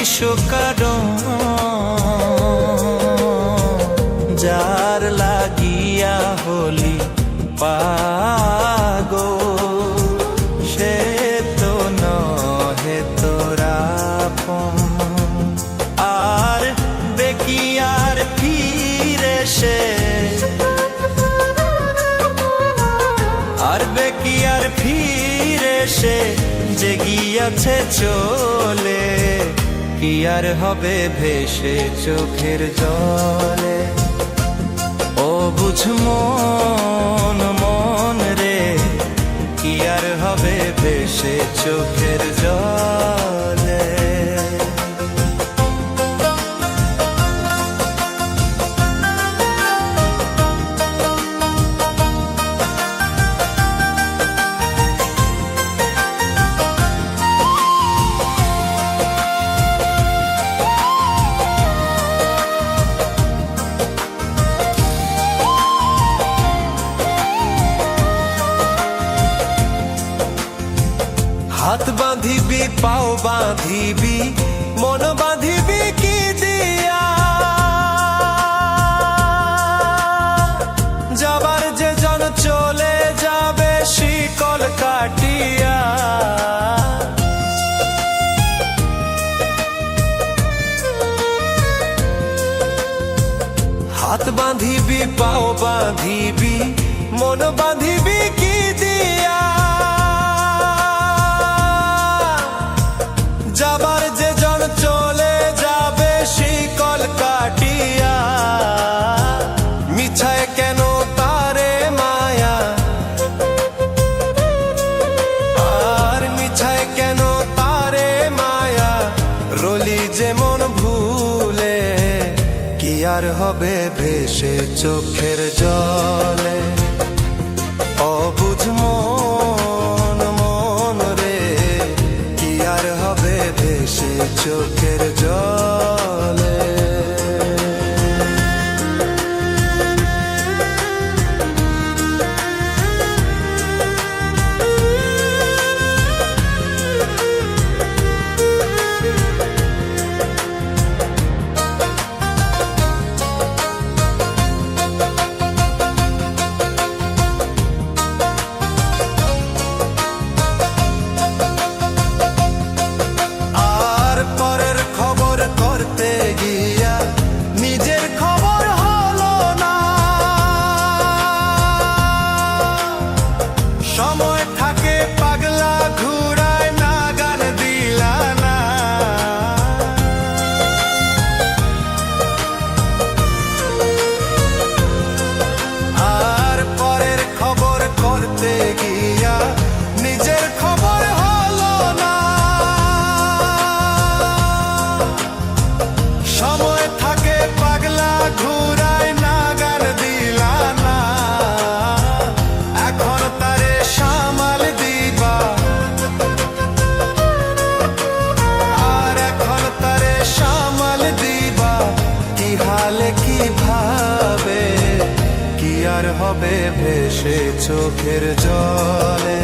কারণ যার লাগিয়া হলি পাগল, সে তো নহে তোরা আপন। আর দেখি আর ফিরে সে, আর দেখি আর ফিরে সে যে গিয়াছে চলে, কি আর হবে ভেসে চোখের জলে। ও বুঝ মন মন রে, কি আর হবে ভেসে চোখের জলে। হাত বাঁধিবি পাও বাঁধিবি মন বাঁধিবি কি দিয়া, যাবার যে জন চলে যাবে শিকল কাটিয়া। হাত বাঁধিবি পাও বাঁধিবি মন বাঁধিবি কি দিয়া, যাবার যে জন চলে যাবে শিকল কাটিয়া। মিছায় কেন তারে মায়া, আর মিছায় কেন তারে মায়া, রলি যে মন ভুলে, কি আর হবে ভেসে চোখের জলে। অবুঝ মন মন রে, কি আর হবে ভেসে চোখের জলে। কিভাবে কি আর হবে ভেসে চোখের জলে।